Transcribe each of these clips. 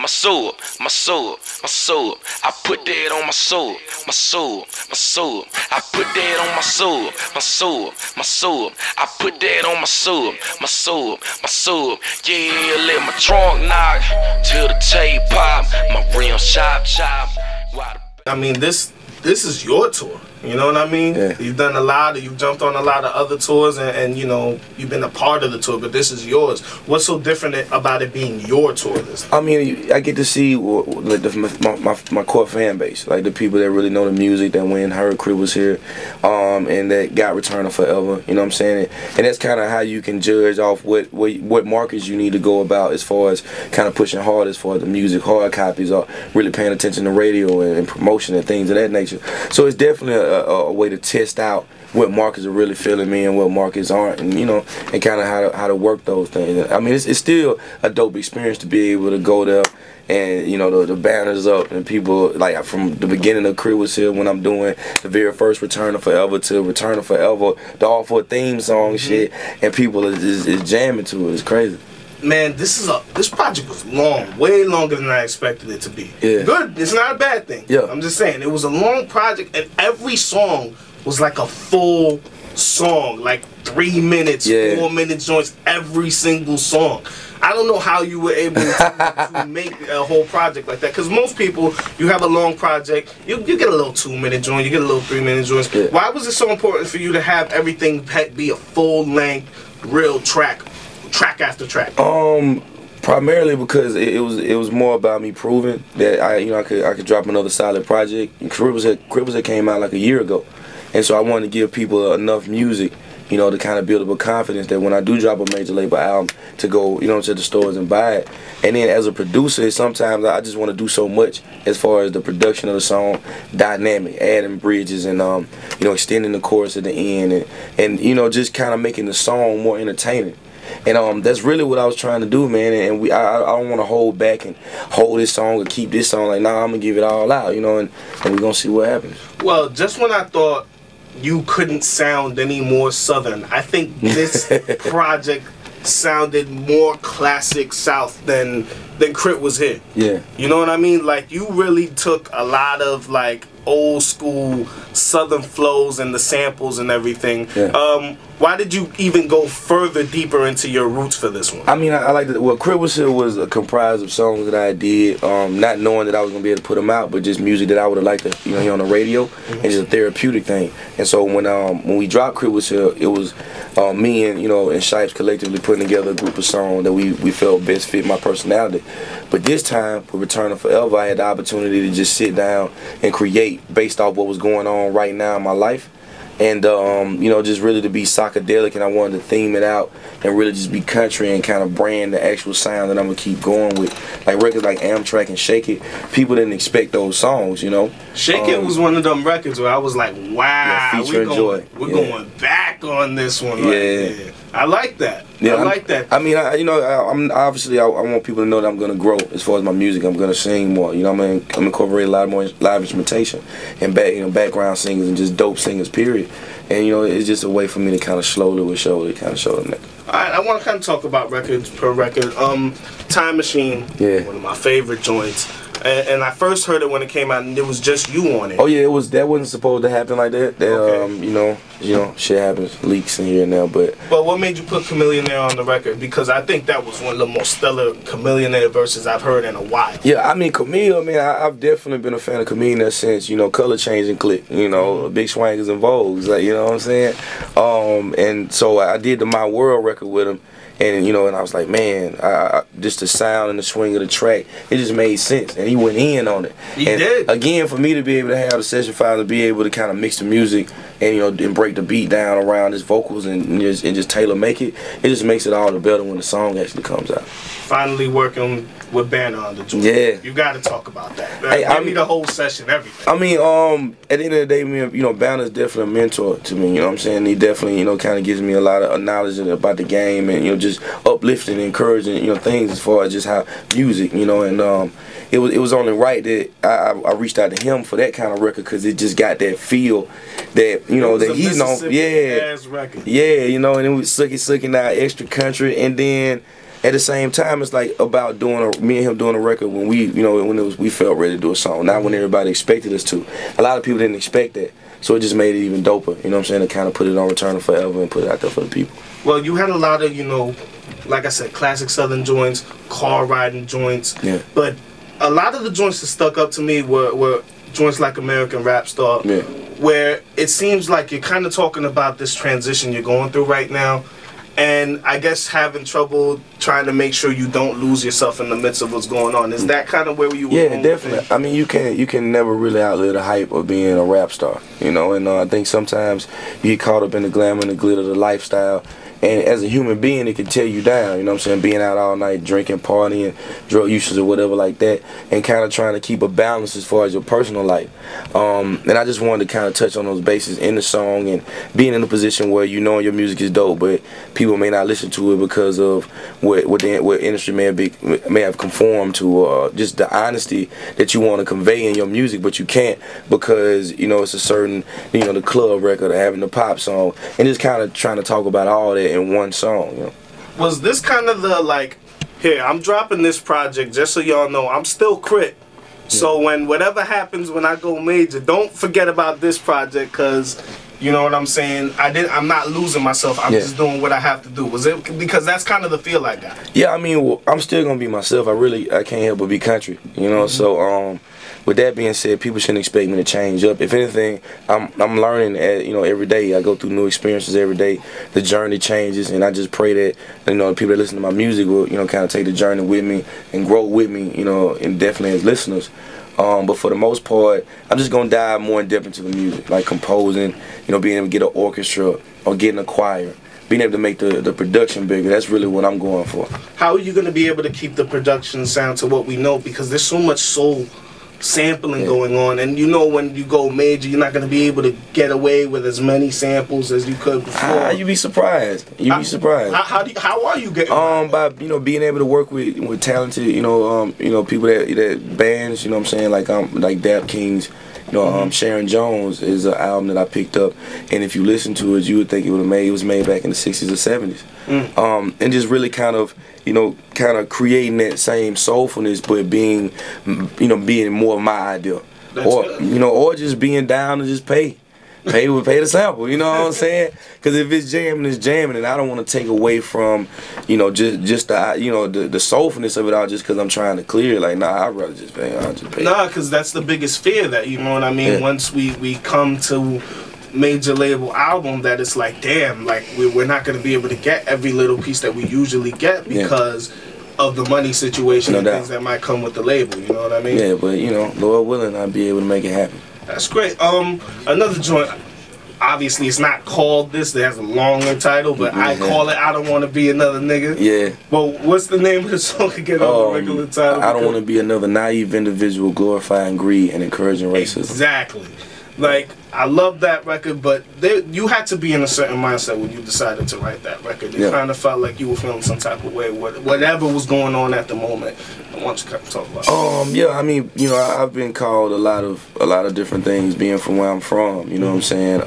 my soul, my soul, my soul. I put that on my soul, my soul, my soul. I put that on my soul, my soul, my soul. I put that on my soul, my soul, my soul. Yeah, let my trunk knock till the tape pop, my rims chop. I mean, this is your tour. You know what I mean? Yeah. You've done you've jumped on a lot of other tours, and you know, you've been a part of the tour, but this is yours. What's so different about it being your tour this time? I mean, I get to see like my core fan base, like the people that really know the music, that when heard K.R.I.T was here, and that got Returnof4eva. You know what I'm saying? And that's kind of how you can judge off what markets you need to go about as far as kind of pushing hard as far as the music, hard copies, or really paying attention to radio and promotion and things of that nature. So it's definitely a way to test out what markets are really feeling me and what markets aren't, and you know, and kind of how to work those things. I mean, it's still a dope experience to be able to go there, and you know, the banners up and people, like from the beginning of K.R.I.T was here when I'm doing the very first Returnof4eva to Returnof4eva, the all for theme song shit, and people is jamming to it. It's crazy. Man, this project was long, way longer than I expected it to be. Yeah. Good, it's not a bad thing. Yeah. I'm just saying, it was a long project, and every song was like a full song, like 3 minutes, 4 minutes joints, every single song. I don't know how you were able to make a whole project like that, because most people, you have a long project, you get a little 2-minute joint, you get a little 3-minute joint. Yeah. Why was it so important for you to have everything be a full-length, real track after track? Primarily because it was more about me proving that I could drop another solid project. And K.R.I.T came out like a year ago, and so I wanted to give people enough music, you know, to kind of build up a confidence that when I do drop a major label album, to go, you know, to the stores and buy it. And then as a producer, sometimes I just want to do so much as far as the production of the song, dynamic, adding bridges, and you know, extending the chorus at the end, and you know, just kind of making the song more entertaining. And that's really what I was trying to do, man. And I don't want to hold back and hold this song or keep this song. Like, nah, I'm gonna give it all out, you know, and we're gonna see what happens. Well, just when I thought you couldn't sound any more Southern, I think this project sounded more classic South than K.R.I.T was here. Yeah. You know what I mean? Like, you really took a lot of like old school Southern flows and the samples and everything. Yeah. Why did you even go further deeper into your roots for this one? I mean, I like that. Well, K.R.I.T was here was comprised of songs that I did, not knowing that I was gonna be able to put them out, but just music that I would have liked to, you know, hear on the radio, and just a therapeutic thing. And so when we dropped K.R.I.T was here, it was me and, you know, and Shipes collectively putting together a group of songs that we felt best fit my personality. But this time with Returnof4eva, I had the opportunity to just sit down and create based off what was going on right now in my life. And you know, just really to be psychedelic, and I wanted to theme it out and really just be country and kind of brand the actual sound that I'm gonna keep going with. Like records like Amtrak and Shake It, people didn't expect those songs, you know. Shake It was one of them records where I was like, wow, we're going back on this one. Right? I like that. Yeah, I like that. I mean, you know, I'm obviously I want people to know that I'm gonna grow as far as my music. I'm gonna sing more. You know, I'm incorporating a lot more live instrumentation and background singers and just dope singers. Period. And you know, it's just a way for me to kind of slowly show them that. All right, I want to kind of talk about records per record. Time Machine, one of my favorite joints. And I first heard it when it came out, and it was just you on it. Oh yeah, that wasn't supposed to happen like that. You know, shit happens, leaks in here and there. But what made you put Chamillionaire on the record? Because I think that was one of the most stellar Chamillionaire verses I've heard in a while. Yeah, I mean, Camille, man, I've definitely been a fan of Chamillionaire since, you know, Color Change and Click, you know, Big Swangers and Vogues, like, you know what I'm saying? And so I did the My World record with him. And you know, and I was like, man, just the sound and the swing of the track, it just made sense, and he went in on it. He did. Again, for me to be able to have the session file, to be able to kind of mix the music and, you know, and break the beat down around his vocals and just tailor make it, it just makes it all the better when the song actually comes out. Finally working with Banner on the joint. Yeah. You got to talk about that. Hey, Give me the whole session, everything. I mean, at the end of the day, you know, Banner's definitely a mentor to me, you know what I'm saying? He definitely, you know, kind of gives me a lot of knowledge about the game, and, you know, just uplifting and encouraging, you know, things as far as just how music, you know, and it was only right that I reached out to him for that kind of record, because it just got that feel that, you know, that he's known. Yeah, record. Yeah, you know, and it was sucking out extra country, and then at the same time, it's like about me and him doing a record when we, you know, we felt ready to do a song, not when everybody expected us to. A lot of people didn't expect that, so it just made it even doper. You know what I'm saying? To kind of put it on Returnof4eva and put it out there for the people. Well, you had a lot of, you know, like I said, classic Southern joints, car riding joints. Yeah. But a lot of the joints that stuck up to me were joints like American Rap Star, Yeah. where it seems like you're kind of talking about this transition you're going through right now. And I guess having trouble trying to make sure you don't lose yourself in the midst of what's going on. Is that kind of where you were going? Definitely. I mean, you can never really outlive the hype of being a rap star, you know. And I think sometimes you get caught up in the glamour and the glitter of the lifestyle. And as a human being, it can tear you down, you know what I'm saying? Being out all night, drinking, partying, drug usage or whatever like that, and kind of trying to keep a balance as far as your personal life. And I just wanted to kind of touch on those bases in the song and being in a position where you know your music is dope, but people may not listen to it because of what industry may have conformed to, just the honesty that you want to convey in your music, but you can't because, you know, it's a certain, you know, the club record or having the pop song, and just kind of trying to talk about all that in one song, you know. Was this kind of the, like, here, I'm dropping this project just so y'all know I'm still K.R.I.T. So when whatever happens when I go major, don't forget about this project, because you know what I'm saying, I'm not losing myself, I'm just doing what I have to do. Was it because that's kind of the feel I got? Yeah, I mean, well, I'm still gonna be myself. I can't help but be country, you know. So with that being said, people shouldn't expect me to change up. If anything, I'm learning, you know, every day. I go through new experiences every day. The journey changes, and I just pray that, you know, the people that listen to my music will, you know, kind of take the journey with me and grow with me, you know, and definitely as listeners. But for the most part, I'm just gonna dive more in depth into the music, like composing, you know, being able to get an orchestra or getting a choir, being able to make the production bigger. That's really what I'm going for. How are you gonna be able to keep the production sound to what we know? Because there's so much soul sampling going on, and you know when you go major, you're not going to be able to get away with as many samples as you could before. You'd be surprised. You'd be surprised. How are you getting? By, you know, being able to work with talented, you know, people that bands, you know what I'm saying, like Dap Kings. You know, Sharon Jones is an album that I picked up, and if you listen to it, you would think it was made back in the 60s or 70s. And just really kind of, you know, creating that same soulfulness, but being, you know, being more of my idea. Or, you know, or just being down to just pay the sample, you know what I'm saying? Because if it's jamming, it's jamming, and I don't want to take away from, you know, just the, you know, the soulfulness of it all just because I'm trying to clear it. Like, nah, I'd rather just pay. I'll just pay. Nah, because that's the biggest fear, that, you know what I mean? Once we come to major label album, that it's like, damn, like we're not going to be able to get every little piece that we usually get because of the money situation and things that might come with the label, you know what I mean? Yeah, but, you know, Lord willing, I'll be able to make it happen. That's great. Another joint, obviously it's not called this, it has a longer title, but I call it I Don't Want to Be Another Nigga. Yeah. Well, what's the name of the song again on the regular title? I don't want to be another naive individual glorifying greed and encouraging racism. Exactly. Like, I love that record, but you had to be in a certain mindset when you decided to write that record. It kind of felt like you were feeling some type of way, whatever was going on at the moment. I want you to talk about it. Yeah, I mean, you know, I've been called a lot of different things being from where I'm from, you know what I'm saying?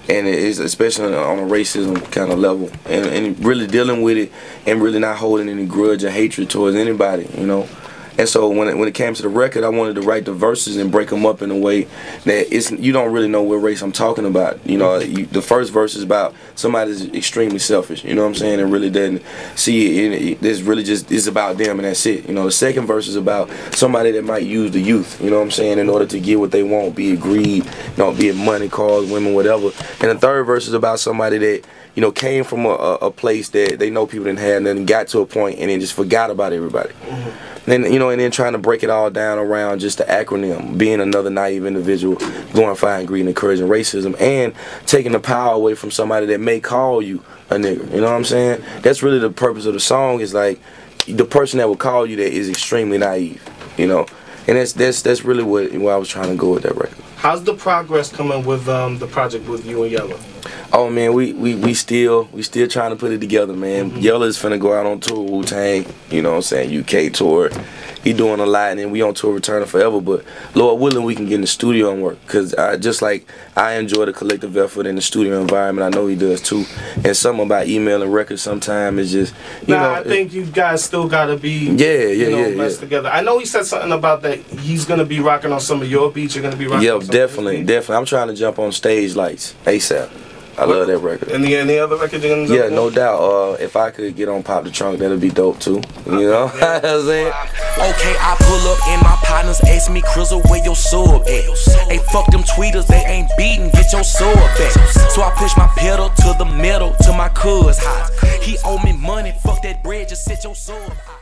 And it's especially on a racism kind of level, and really dealing with it and really not holding any grudge or hatred towards anybody, you know. And so when it came to the record, I wanted to write the verses and break them up in a way that you don't really know what race I'm talking about. You know, the first verse is about somebody that's extremely selfish, you know what I'm saying, and really doesn't see it. This really just is about them, and that's it. You know, the second verse is about somebody that might use the youth, you know what I'm saying, in order to get what they want, be it greed, you know, be it money, cars, women, whatever. And the third verse is about somebody that, you know, came from a place that they know people didn't have, and then got to a point and then just forgot about everybody. Then, you know, and then trying to break it all down around just the acronym, being another naive individual, glorifying greed and encouraging racism, and taking the power away from somebody that may call you a nigger. You know what I'm saying? That's really the purpose of the song, is like the person that will call you that is extremely naive, you know. And that's really where I was trying to go with that record. How's the progress coming with the project with you and Yella? Oh man, we still trying to put it together, man. Yella is finna go out on tour, Wu-Tang, you know what I'm saying, UK tour. he doing a lot, and then we on tour Returnof4eva. But Lord willing, we can get in the studio and work. Cause just like I enjoy the collective effort in the studio environment, I know he does too. And something about emailing records sometimes is just you know. I think you guys still gotta be messed together. I know he said something about that he's gonna be rocking on some of your beats. You're gonna be rocking. Yeah, definitely. I'm trying to jump on Stage Lights ASAP. I love that record. Any other record you're gonna jump on? No doubt. If I could get on Pop the Trunk, that'd be dope too. You know what I'm saying? Okay, I pull up and my partners ask me, Crizzle, where your sub at? Hey, fuck them tweeters, they ain't beating, get your sub back. So I push my pedal to the metal, to my cuz hot. He owe me money, fuck that bread, just sit your sub high.